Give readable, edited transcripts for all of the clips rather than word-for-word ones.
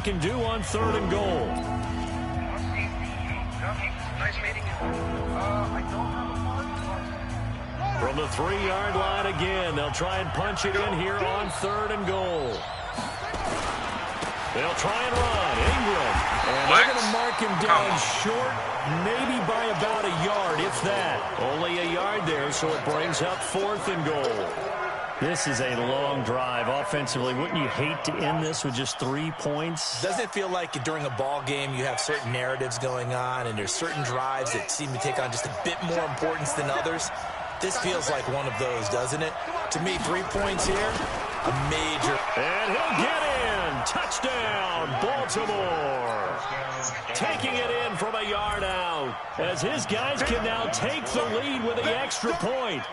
Can do on 3rd and goal. From the 3-yard line again, they'll try and punch it in here on 3rd and goal. They'll try and run. Ingram. And they're going to mark him down short, maybe by about a yard, if that. Only a yard there, so it brings up 4th and goal. This is a long drive offensively. Wouldn't you hate to end this with just 3 points? Doesn't it feel like during a ball game you have certain narratives going on and there's certain drives that seem to take on just a bit more importance than others? This feels like one of those, doesn't it? To me, 3 points here, a major. And he'll get in. Touchdown, Baltimore. Taking it in from a yard out as his guys can now take the lead with the extra point.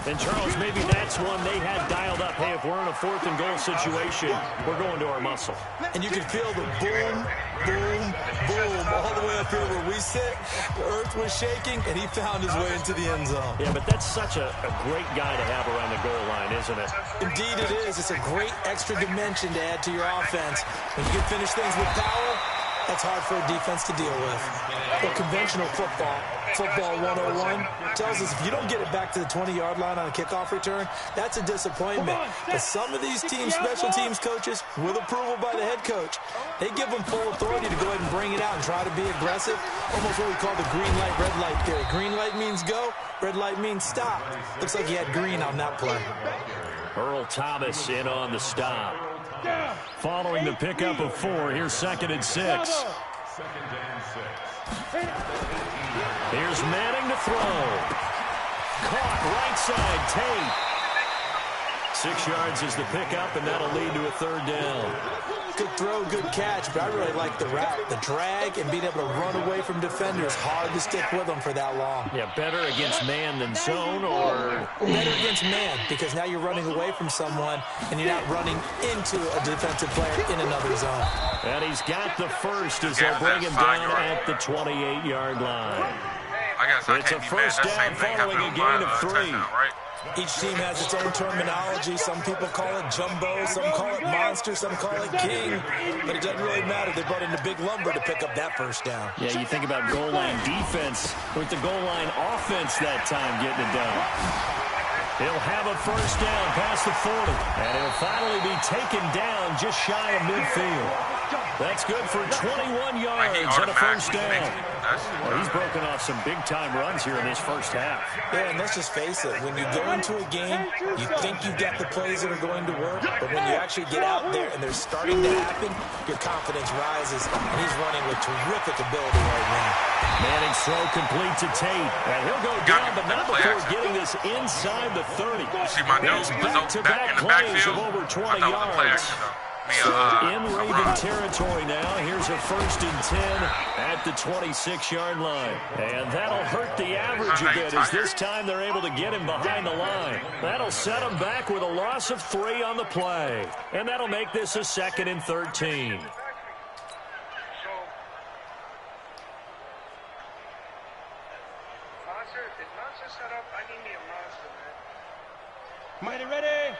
And, Charles, maybe that's one they had dialed up. Hey, if we're in a 4th and goal situation, we're going to our muscle. And you can feel the boom, boom, boom all the way up here where we sit. The earth was shaking, and he found his way into the end zone. Yeah, but that's such a great guy to have around the goal line, isn't it? Indeed it is. It's a great extra dimension to add to your offense. When you can finish things with power, that's hard for a defense to deal with. But conventional football 101, tells us if you don't get it back to the 20-yard line on a kickoff return, that's a disappointment. But some of these teams, special teams coaches, with approval by the head coach, they give them full authority to go ahead and bring it out and try to be aggressive. Almost what we call the green light, red light theory. Green light means go, red light means stop. Looks like he had green on that play. Earl Thomas in on the stop. Following the pickup of 4, here's 2nd and 6. Here's Manning to throw. Caught right side, Tate. 6 yards is the pickup, and that'll lead to a 3rd down. Good throw, good catch, but I really like the route. The drag and being able to run away from defenders. Hard to stick with them for that long. Yeah, better against man than zone, or? Better against man, because now you're running away from someone, and you're not running into a defensive player in another zone. And he's got the first as they'll bring him down at the 28-yard line. It's a first down following a gain of 3. Each team has its own terminology. Some people call it jumbo, some call it monster, some call it king. But it doesn't really matter. They brought in the big lumber to pick up that first down. Yeah, you think about goal line defense with the goal line offense that time getting it done. He'll have a first down past the 40. And he'll finally be taken down just shy of midfield. That's good for 21 yards and a first down. Well, he's broken off some big-time runs here in this first half. Yeah, and let's just face it. When you go into a game, you think you've got the plays that are going to work, but when you actually get out there and they're starting to happen, your confidence rises, and he's running with terrific ability right now. Manning's throw complete to Tate. And he'll go down, but not before getting this inside the 30. See my nose back-to-back plays of over 20 yards. In Raven territory now. Here's a 1st and 10 at the 26-yard line. And that'll hurt the average a bit as this time they're able to get him behind the line. That'll set him back with a loss of 3 on the play. And that'll make this a 2nd and 13. Mighty ready?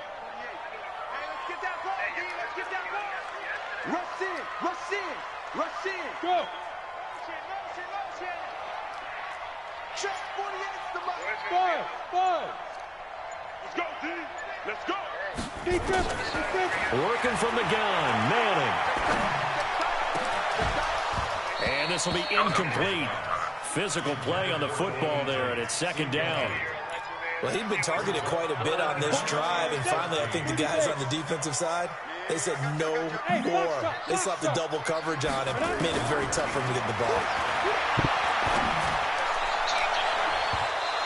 Let's get that ball, D. Let's get that ball. Rush in, rush in, rush in. Go. Motion. Check 48's the mark. 5. Let's go, D. Let's go. Defense. Working from the gun, Manning. And this will be incomplete. Physical play on the football there, and it's 2nd down. Well, he'd been targeted quite a bit on this drive, and finally I think the guys on the defensive side, they said no more. They slapped the double coverage on him, made it very tough for him to get the ball.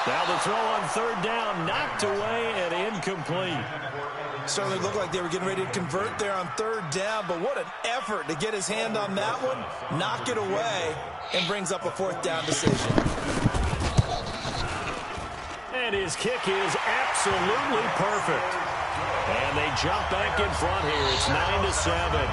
Now the throw on 3rd down, knocked away and incomplete. Certainly looked like they were getting ready to convert there on 3rd down, but what an effort to get his hand on that one, knock it away, and brings up a 4th down decision. And his kick is absolutely perfect. And they jump back in front here. It's 9-7.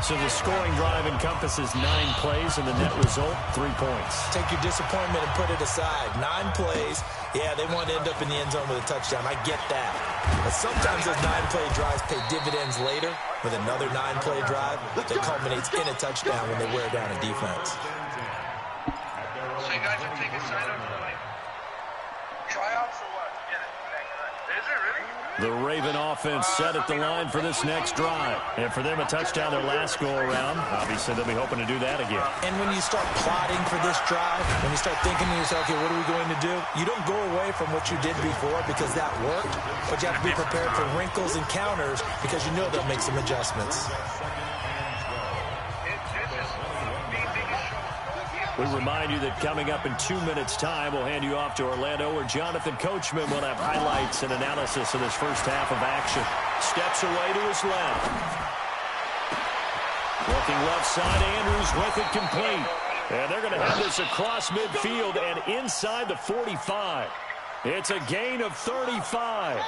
So the scoring drive encompasses 9 plays, and the net result, 3 points. Take your disappointment and put it aside. 9 plays. Yeah, they want to end up in the end zone with a touchdown. I get that. But sometimes those 9-play drives pay dividends later with another 9-play drive that culminates in a touchdown when they wear down a defense. So you guys are taking sign-ups for like tryouts or what? Yeah, is it really? The Raven offense set at the line for this next drive. And for them, a touchdown their last go-around. Obviously, they'll be hoping to do that again. And when you start plotting for this drive, when you start thinking to yourself, okay, what are we going to do? You don't go away from what you did before because that worked, but you have to be prepared for wrinkles and counters because you know they'll make some adjustments. We remind you that coming up in 2 minutes' time, we'll hand you off to Orlando, where Jonathan Coachman will have highlights and analysis of this first half of action. Steps away to his left. Looking left side, Andrews with it complete. And they're going to have this across midfield and inside the 45. It's a gain of 35.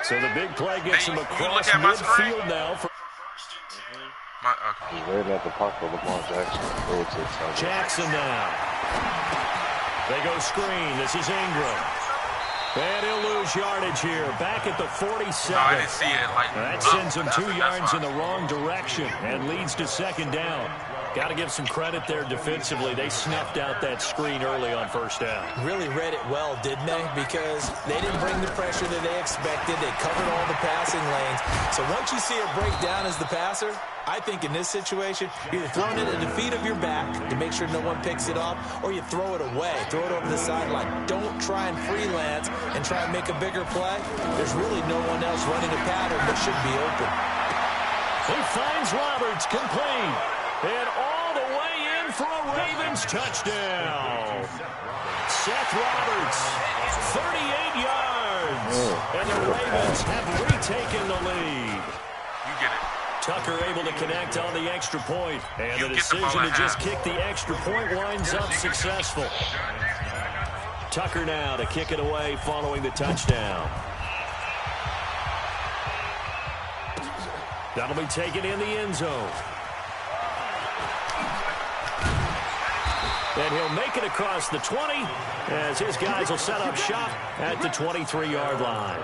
So the big play gets him across midfield now. He's right at the pocket of Lamar Jackson. Jackson now. They go screen. This is Ingram. And he'll lose yardage here. Back at the 47. No, I didn't see it. That sends him 2 yards in the wrong direction and leads to second down. Got to give some credit there defensively. They snuffed out that screen early on first down. Really read it well, didn't they? Because they didn't bring the pressure that they expected. They covered all the passing lanes. So once you see it break down as the passer, I think in this situation, you're either throwing it at the feet of your back to make sure no one picks it up, or you throw it away. Throw it over the sideline. Don't try and freelance and try and make a bigger play. There's really no one else running a pattern that should be open. He finds Roberts complete. And all the way in for a Ravens touchdown. Seth Roberts, 38 yards. And the Ravens have retaken the lead. You get it. Tucker able to connect on the extra point. And the decision to just kick the extra point winds up successful. Tucker now to kick it away following the touchdown. That'll be taken in the end zone. And he'll make it across the 20 as his guys will set up shop at the 23-yard line.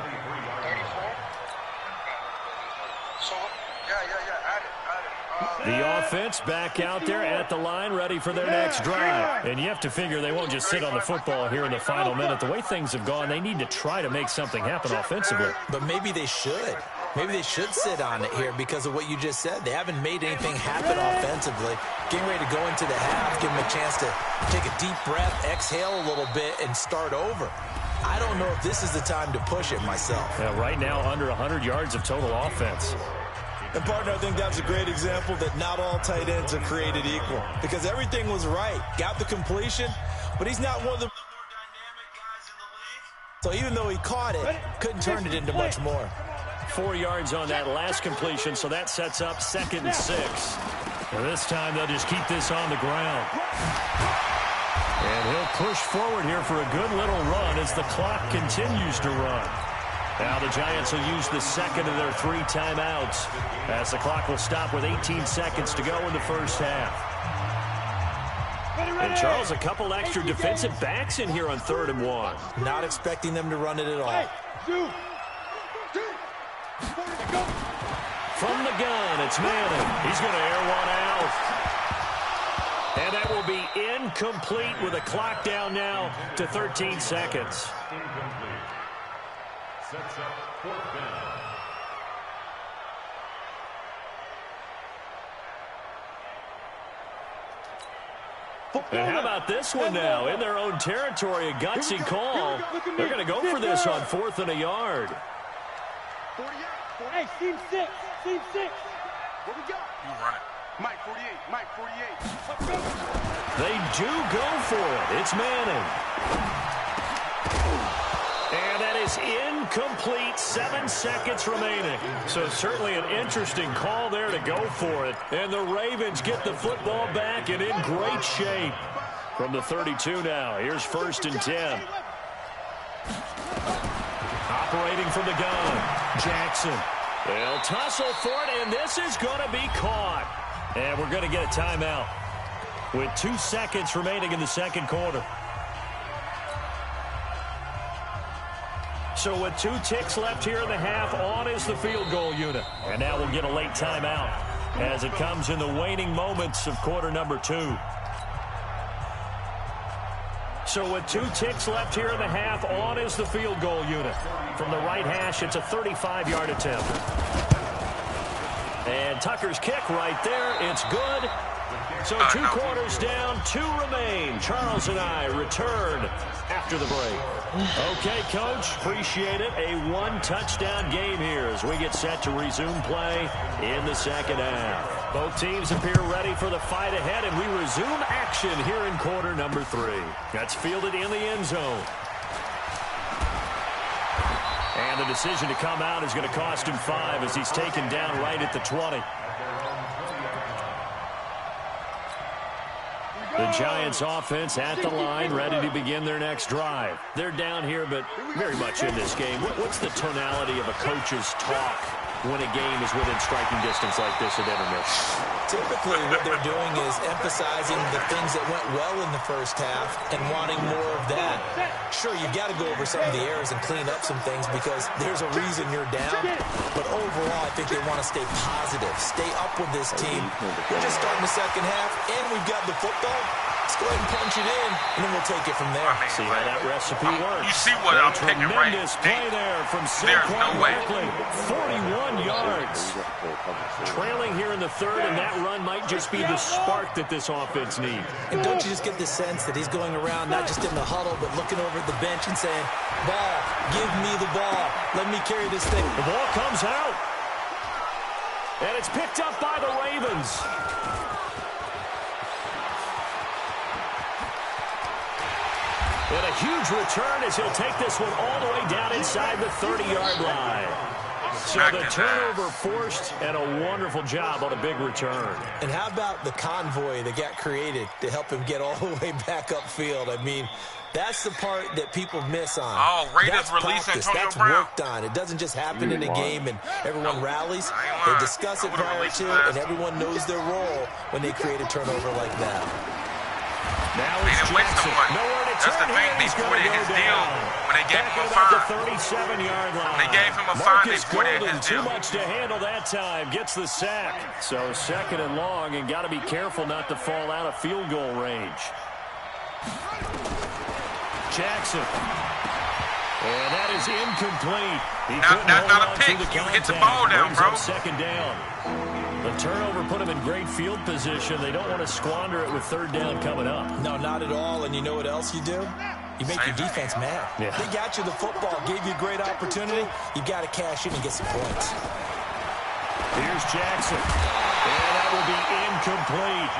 The offense back out there at the line, ready for their next drive. And you have to figure they won't just sit on the football here in the final minute. The way things have gone, they need to try to make something happen offensively. But maybe they should. Maybe they should sit on it here because of what you just said. They haven't made anything happen offensively. Getting ready to go into the half, give them a chance to take a deep breath, exhale a little bit, and start over. I don't know if this is the time to push it myself. Yeah, right now, under 100 yards of total offense. And, partner, I think that's a great example that not all tight ends are created equal. Because everything was right. Got the completion, but he's not one of the more dynamic guys in the league. So even though he caught it, couldn't turn it into much more. 4 yards on that last completion, so that sets up 2nd and 6. And this time they'll just keep this on the ground. And he'll push forward here for a good little run as the clock continues to run. Now the Giants will use the second of their 3 timeouts as the clock will stop with 18 seconds to go in the first half. And Charles, a couple extra defensive backs in here on 3rd and 1. Not expecting them to run it at all. From the gun, it's Madden. He's going to air one out. And that will be incomplete with a clock down now to 13 seconds. And how about this one now? In their own territory, a gutsy call. They're going to go for this on 4th and a yard. 48. Hey, team 6. Team 6. What we got? You run it. Mike 48. Mike 48. They do go for it. It's Manning. And that is incomplete. 7 seconds remaining. So certainly an interesting call there to go for it. And the Ravens get the football back and in great shape. From the 32 now. Here's 1st and 10. Operating from the gun. Jackson. They'll tussle for it, and this is going to be caught. And we're going to get a timeout with 2 seconds remaining in the second quarter. So with 2 ticks left here in the half, on is the field goal unit. And now we'll get a late timeout as it comes in the waning moments of quarter number 2. So with 2 ticks left here in the half, on is the field goal unit. From the right hash, it's a 35-yard attempt. And Tucker's kick right there. It's good. So 2 quarters down, 2 remain. Charles and I return after the break. Okay, Coach, appreciate it. A 1-touchdown game here as we get set to resume play in the second half. Both teams appear ready for the fight ahead, and we resume action here in quarter number 3. That's fielded in the end zone. And the decision to come out is going to cost him 5 as he's taken down right at the 20. The Giants offense at the line, ready to begin their next drive. They're down here, but very much in this game. What's the tonality of a coach's talk when a game is within striking distance like this at intermission? Typically, what they're doing is emphasizing the things that went well in the first half and wanting more of that. Sure, you've got to go over some of the errors and clean up some things because there's a reason you're down. But overall, I think they want to stay positive, stay up with this team. We're just starting the second half, and we've got the football. Let's go ahead and punch it in, and then we'll take it from there. See how that recipe works. You see what I'm picking right Tremendous play there from Saquon Barkley. 41 yards. Trailing here in the third, and that run might just be the spark that this offense needs. And don't you just get the sense that he's going around, not just in the huddle, but looking over at the bench and saying, ball, give me the ball. Let me carry this thing. The ball comes out. And it's picked up by the Ravens. And a huge return as he'll take this one all the way down inside the 30-yard line. So the turnover forced, and a wonderful job on a big return. And how about the convoy that got created to help him get all the way back upfield? I mean, that's the part that people miss on. Oh, Raiders that's release practice. Antonio That's Brown. worked on. It doesn't just happen in a game and everyone rallies. They discuss it prior to, and everyone knows their role when they create a turnover like that. Now They it's didn't waste Jackson. them one. Nowhere to That's turn the thing. here. They He's gonna voided go his down. deal when they gave Back him a about the fine. 37-yard line. They gave him a fine. They Marcus voided Golden, his too deal. much to handle that time. Gets the sack. So second and long, and got to be careful not to fall out of field goal range. Jackson. And that is incomplete. He couldn't hold not a on pick. to the You hit the contact. ball down, Brings bro. up second down. The turnover put him in great field position. They don't want to squander it with third down coming up. No, not at all. And you know what else you do? You make your defense mad. Yeah. They got you the football, gave you a great opportunity. You got to cash in and get some points. Here's Jackson. And that will be incomplete.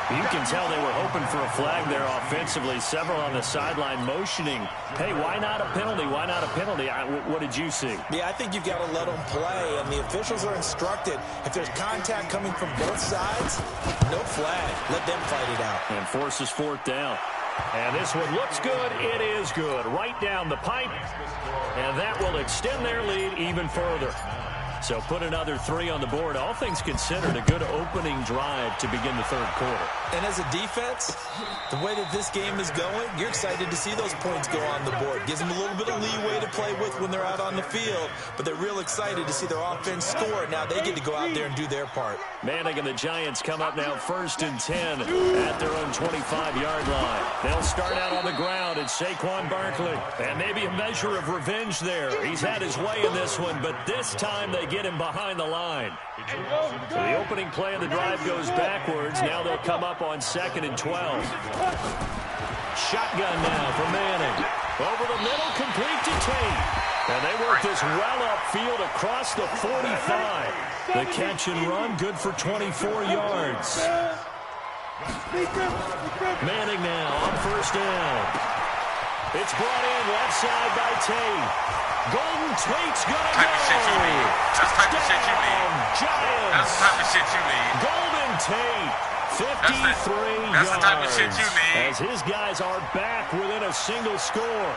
You can tell they were hoping for a flag there offensively. Several on the sideline motioning, hey, why not a penalty? Why not a penalty? What did you see? Yeah, I think you've got to let them play, and the officials are instructed. If there's contact coming from both sides, no flag. Let them fight it out. And forces fourth down. And this one looks good. It is good. Right down the pipe. And that will extend their lead even further. So put another 3 on the board. All things considered, a good opening drive to begin the third quarter. And as a defense, the way that this game is going, you're excited to see those points go on the board. Gives them a little bit of leeway to play with when they're out on the field, but they're real excited to see their offense score. Now they get to go out there and do their part. Manning and the Giants come up now 1st and 10 at their own 25-yard line. They'll start out on the ground. It's Saquon Barkley. And maybe a measure of revenge there. He's had his way in this one, but this time they get him behind the line. So the opening play of the drive goes backwards. Now they'll come up on 2nd and 12. Shotgun now for Manning. Over the middle, complete to Tate. And they work this well upfield across the 45. The catch and run, good for 24 yards. Manning now on 1st down. It's brought in left side by Tate. Golden Tate's gonna go. That's the type of shit you need. Giants. That's the type of shit you need. Golden Tate, 53 That's the type of shit you need. As his guys are back within a single score.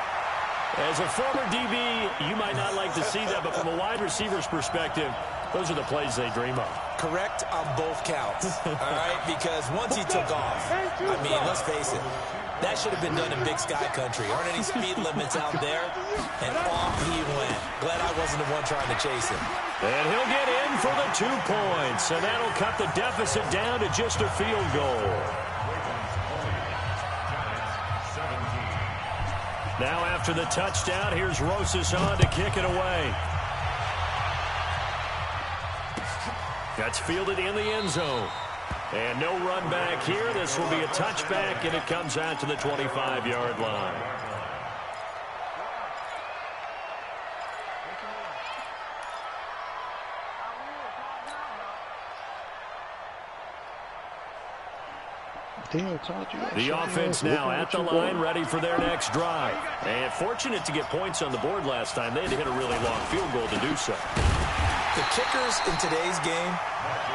As a former DB, you might not like to see that, but from a wide receiver's perspective, those are the plays they dream of. correct on both counts, all right? Because once he took off, I mean, let's face it, that should have been done in Big Sky Country. Aren't any speed limits out there? And off he went. Glad I wasn't the one trying to chase him. And he'll get in for the 2 points, and that'll cut the deficit down to just a field goal. Now after the touchdown, here's Rosas on to kick it away. That's fielded in the end zone. And no run back here. This will be a touchback, and it comes out to the 25-yard line. The offense now at the line, ready for their next drive. And fortunate to get points on the board last time. They had to hit a really long field goal to do so. The kickers in today's game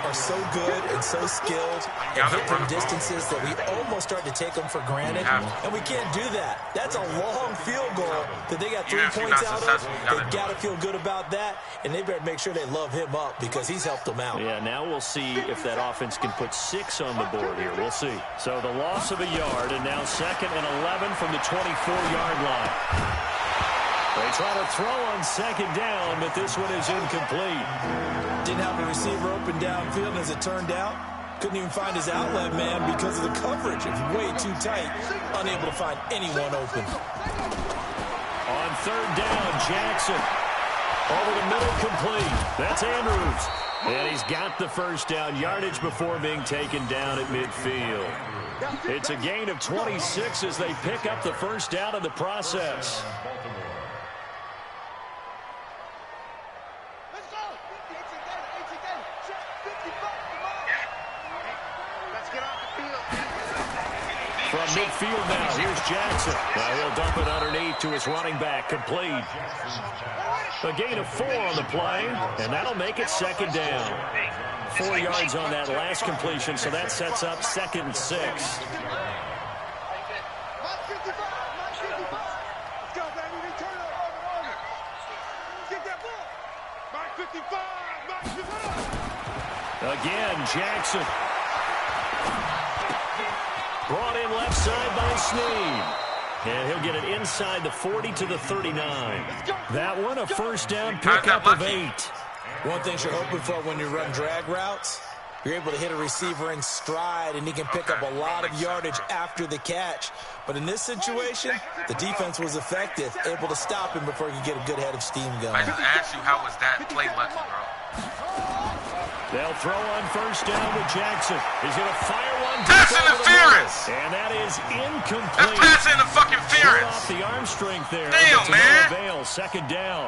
are so good and so skilled and hit from distances that we almost start to take them for granted, and we can't do that. That's a long field goal that they got 3 points out of. They got to feel good about that, and they better make sure they love him up because he's helped them out. Yeah, now we'll see if that offense can put 6 on the board here. We'll see. So the loss of a yard, and now 2nd and 11 from the 24-yard line. They try to throw on 2nd down, but this one is incomplete. Didn't have a receiver open downfield, and as it turned out, couldn't even find his outlet man because of the coverage. It was way too tight, unable to find anyone open. On 3rd down, Jackson. Over the middle, complete. That's Andrews. And he's got the first down yardage before being taken down at midfield. It's a gain of 26 as they pick up the first down in the process. From midfield now, here's Jackson. Now he'll dump it underneath to his running back, complete. A gain of 4 on the play, and that'll make it 2nd down. 4 yards on that last completion, so that sets up 2nd and 6. Again, Jackson. Brought in left side by Snead. And he'll get it inside the 40 to the 39. That one, a first down pickup of 8. One thing you're hoping for when you run drag routes, you're able to hit a receiver in stride, and he can pick up a lot of yardage after the catch. But in this situation, the defense was effective, able to stop him before he could get a good head of steam going. I just asked you, how was that play lucky, bro? They'll throw on first down with Jackson. He's going to fire one. Pass interference! And that is incomplete. That's pass interference. Off the arm strength there. Damn, man. Avail, 2nd down.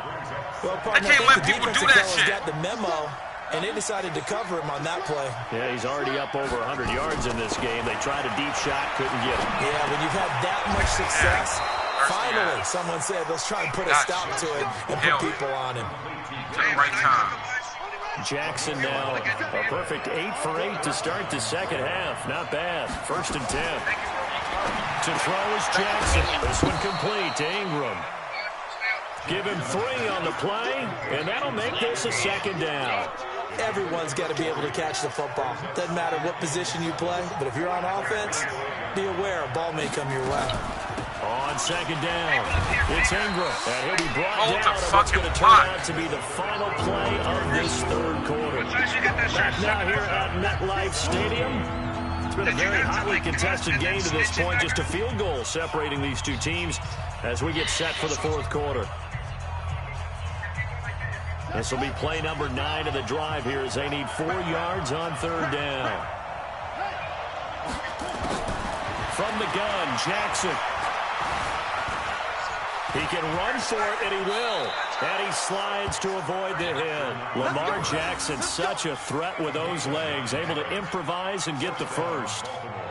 Well, partner, I can't let people do that shit. Got the memo, and they decided to cover him on that play. Yeah, he's already up over 100 yards in this game. They tried a deep shot, couldn't get him. Yeah, when you've had that much success, finally someone said, let's try and put a stop to it and put people on him. To the right time. Jackson now a perfect 8 for 8 to start the second half. Not bad. 1st and 10. To throw is Jackson. This one complete to Ingram. Give him 3 on the play, and that'll make this a 2nd down. Everyone's got to be able to catch the football. Doesn't matter what position you play, but if you're on offense, be aware a ball may come your way. On 2nd down, it's Ingram, and he'll be brought Hold down, the and what's going to turn fucking out to be the final play of this 3rd quarter. Back now here at MetLife Stadium. It's been a very hotly contested game to this point. Just a field goal separating these two teams as we get set for the 4th quarter. This will be play number 9 of the drive here as they need 4 yards on 3rd down. From the gun, Jackson. He can run for it, and he will. And he slides to avoid the hit. Lamar Jackson, such a threat with those legs, able to improvise and get the first.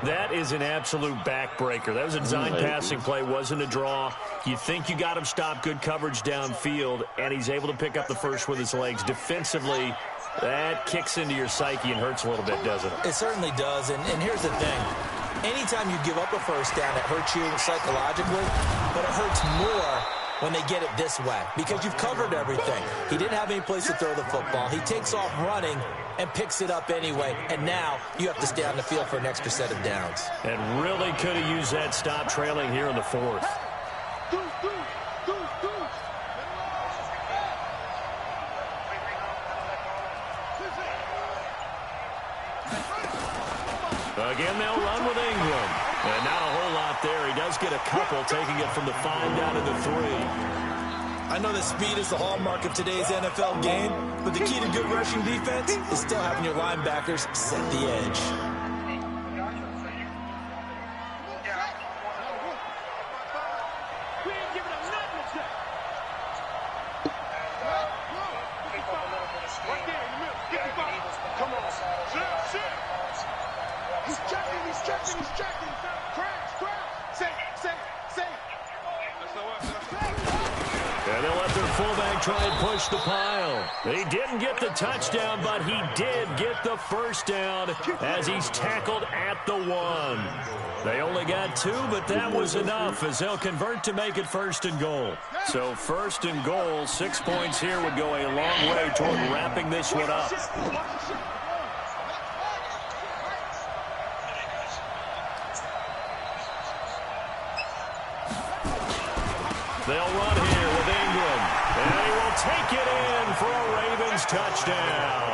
That is an absolute backbreaker. That was a design passing play, wasn't a draw. You think you got him stopped, good coverage downfield, and he's able to pick up the first with his legs. Defensively, that kicks into your psyche and hurts a little bit, doesn't it? It certainly does, and here's the thing. Anytime you give up a first down, it hurts you psychologically, but it hurts more when they get it this way because you've covered everything. He didn't have any place to throw the football. He takes off running, and picks it up anyway. And now you have to stay on the field for an extra set of downs. And really could have used that stop trailing here in the fourth. Again, they'll run with Ingram. And not a whole lot there. He does get a couple, taking it from the 5 down to the 3. I know that speed is the hallmark of today's NFL game, but the key to good rushing defense is still having your linebackers set the edge. And they'll let their fullback try and push the pile. He didn't get the touchdown, but he did get the first down as he's tackled at the 1. They only got 2, but that was enough as they'll convert to make it 1st and goal. So 1st and goal, 6 points here would go a long way toward wrapping this one up. They'll run here with Ingram, and he will take it in for a Ravens touchdown.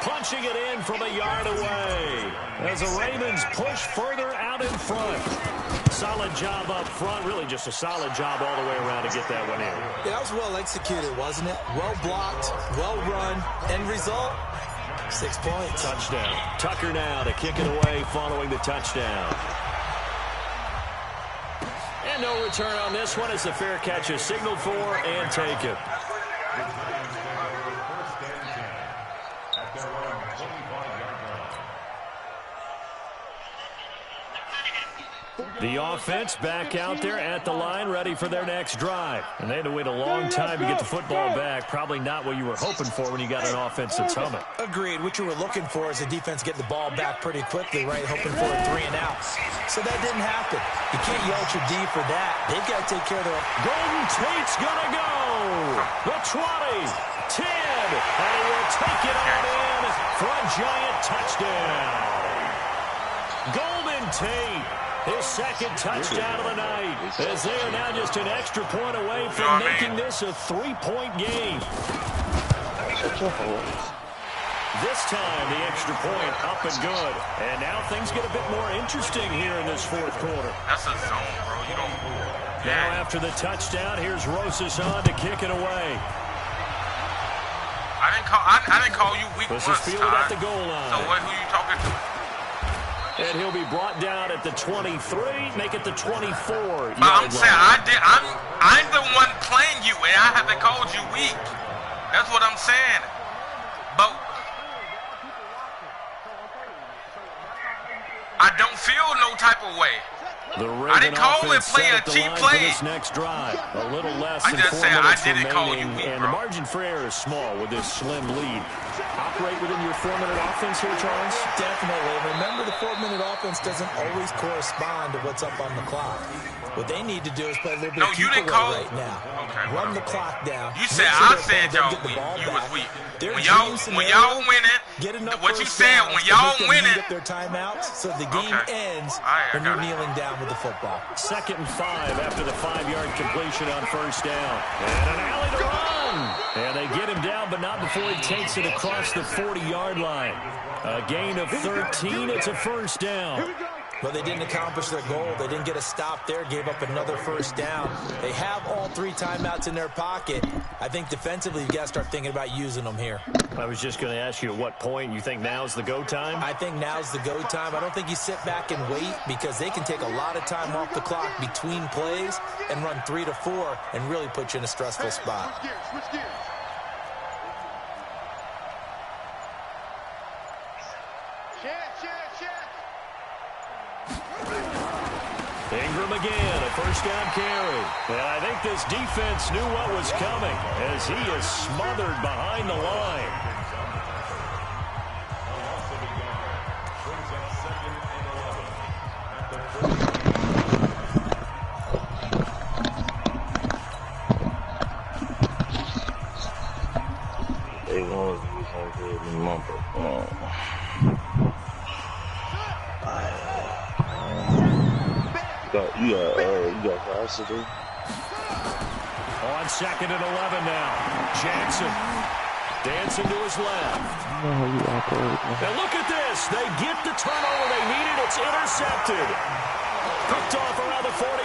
Punching it in from a yard away as the Ravens push further out in front. Solid job up front, really just a solid job all the way around to get that one in. Yeah, that was well executed, wasn't it? Well blocked, well run, end result, 6 points. Touchdown. Tucker now to kick it away following the touchdown. And no return on this one as the fair catch is signaled for and taken. The offense back out there at the line, ready for their next drive. And they had to wait a long time to get the football back. Probably not what you were hoping for when you got an offense that's humming. Agreed. What you were looking for is the defense get the ball back pretty quickly, right? Hoping for a 3 and out. So that didn't happen. You can't yell at your D for that. They've got to take care of their... Golden Tate's going to go. The 20, 10, and he will take it on in for a giant touchdown. Golden Tate. His 2nd touchdown of the night, as they are now just an extra point away from making this a 3-point game. This time, the extra point up and good. And now things get a bit more interesting here in this 4th quarter. That's a zone, bro. You don't... Now after the touchdown, here's Rosas on to kick it away. I didn't call you weak once, This is fielded at the goal line. So who you talking to? And he'll be brought down at the 23, make it the 24. But I'm saying I'm the one playing you, and I haven't called you weak. That's what I'm saying. But I don't feel no type of way. I didn't call and play a cheap play. This next drive, a little less than 4 I minutes didn't call you remaining, weak, and bro. the margin for error is small with this slim lead. Operate within your 4-minute offense here, Charles? Definitely. Remember, the 4-minute offense doesn't always correspond to what's up on the clock. What they need to do is play a little bit of keep away right now. Okay, run the clock down. You said I said y'all weak. You was weak. When y'all winning, what you said when y'all winning. Get their timeouts so the game ends when you're kneeling down with the football. 2nd and 5 after the 5-yard completion on 1st down. And an alley to run. And they get him down, but not before he takes it across the 40-yard line. A gain of 13. It's a 1st down. Well, they didn't accomplish their goal. They didn't get a stop there, gave up another 1st down. They have all 3 timeouts in their pocket. I think defensively, you've got to start thinking about using them here. I was just going to ask you at what point you think now's the go time? I think now's the go time. I don't think you sit back and wait because they can take a lot of time off the clock between plays and run 3 to 4 and really put you in a stressful spot. Switch gears. Ingram again, a 1st down carry. And I think this defense knew what was coming as he is smothered behind the line. They want to use him good in the number. You got fast to do. On 2nd and 11 now. Jackson dancing to his left. Now look at this. They get the turnover they needed. It's intercepted. Picked off around the 41.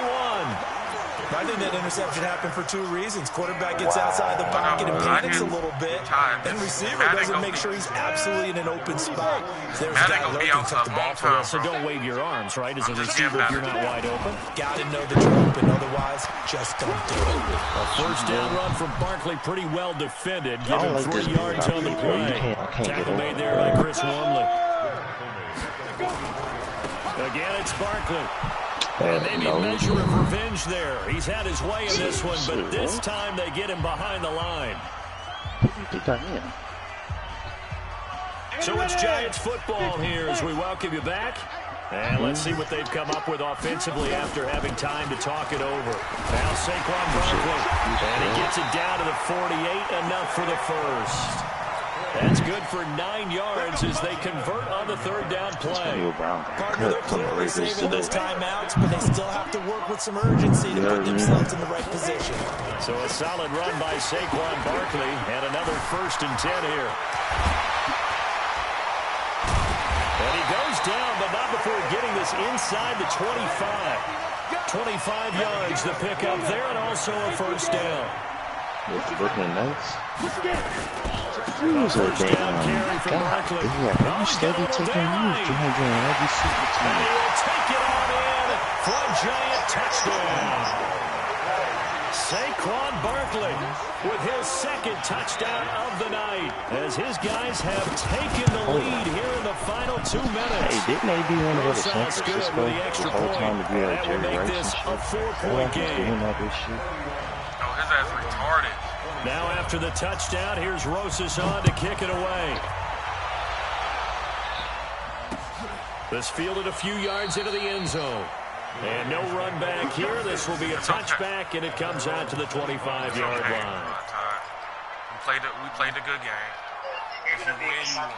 I think that interception happened for two reasons. Quarterback gets outside the pocket and panics a little bit, and receiver doesn't make sure he's absolutely in an open spot. There's a guy lurking, took the ball for us. So don't wave your arms, right, as a receiver if you're not wide open. Got to know that you're open, otherwise just don't do it. A first down run from Barkley, pretty well defended. Give him 3 yards on the play. Tackle made there by Chris Wormley. Again, it's Barkley. And maybe a measure of revenge there. He's had his way in this one, but this time they get him behind the line. So it's Giants football here as we welcome you back. And let's see what they've come up with offensively after having time to talk it over. Now Saquon Barkley, and he gets it down to the 48, enough for the first. That's good for 9 yards as they convert on the 3rd down play. Partner, they're clearly saving those timeouts, but they still have to work with some urgency to put themselves in the right position. So a solid run by Saquon Barkley, and another 1st and 10 here. And he goes down, but not before getting this inside the 25. 25 yards the pickup there, and also a 1st down. Looking nice. First down carry from Barkley. I'm steady taking you. And he will take it on in for a Giant touchdown. Saquon Barkley with his 2nd touchdown of the night as his guys have taken the lead here in the final 2 minutes. Hey, didn't they be one of the San Sounds good Francisco with the extra the whole point. time to be like That will Jerry make Rice this a 4-point game. doing all this shit? Oh, his ass retarded. Now after the touchdown, here's Rosas on to kick it away. This fielded a few yards into the end zone. And no run back here. This will be a touchback, and it comes out to the 25-yard line. We played a good game. If you win, you won.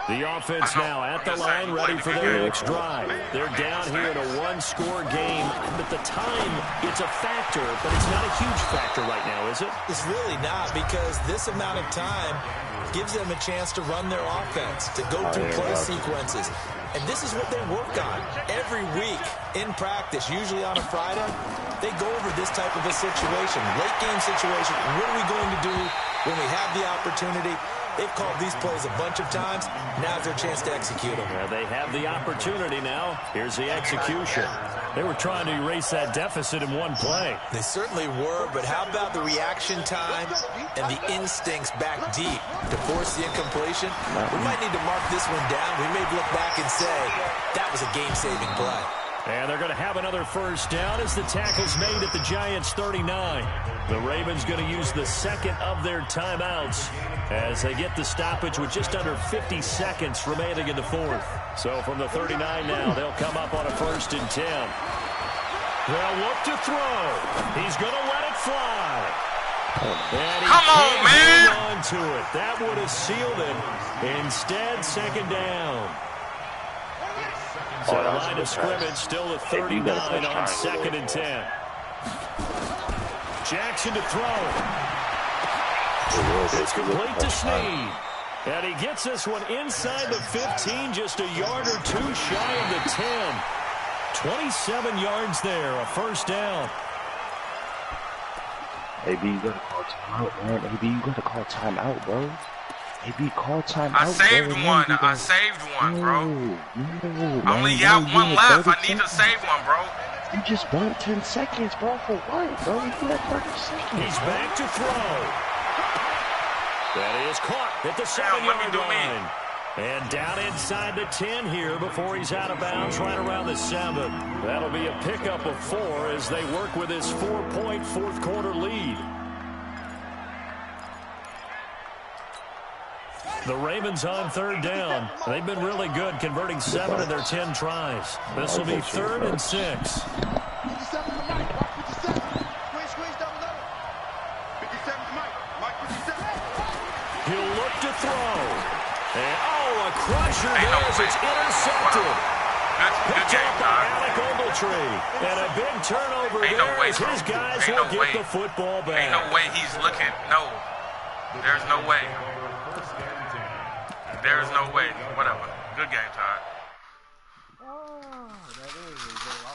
The offense now at the line, ready for their next drive. They're down here in a 1-score game. But the time, it's a factor, but it's not a huge factor right now, is it? It's really not, because this amount of time gives them a chance to run their offense, to go through play sequences. And this is what they work on every week in practice, usually on a Friday. They go over this type of a situation, late game situation. What are we going to do when we have the opportunity? They've called these plays a bunch of times. Now's their chance to execute them. They have the opportunity now. Here's the execution. They were trying to erase that deficit in one play. They certainly were, but how about the reaction time and the instincts back deep to force the incompletion? We might need to mark this one down. We may look back and say that was a game-saving play. And they're going to have another first down as the tackle's made at the Giants' 39. The Ravens going to use the 2nd of their timeouts as they get the stoppage with just under 50 seconds remaining in the 4th. So from the 39 now, they'll come up on a 1st and 10. They'll look to throw. He's going to let it fly. And he Come on, man! hang on to it. That would have sealed it. Instead, 2nd down. So the line of scrimmage still at 39 on 2nd and 10. Jackson to throw. It's complete to Snead. And he gets this one inside the 15, just a yard or two shy of the 10. 27 yards there, a 1st down. AB, you gotta call timeout, man. AB, you gotta call timeout, bro. AB, call timeout. I saved one. I saved one, bro. No, I only got one left. I need to save one, bro. You just burnt 10 seconds, bro. For what, bro? You had 30 seconds. He's back to throw. That is caught at the 7-yard line. And down inside the 10 here before he's out of bounds right around the 7. That'll be a pickup of 4 as they work with his 4-point 4th quarter lead. The Ravens on 3rd down. They've been really good, converting 7 of their 10 tries. This will be 3rd and 6. He'll look to throw. And, a crusher there as it's intercepted. Picked up by Alec Ogletree. And a big turnover Ain't there no way, as his guys Ain't will no get way. the football back. Ain't no way he's looking. No. There's no way. There's no way. Whatever. Good game, Todd.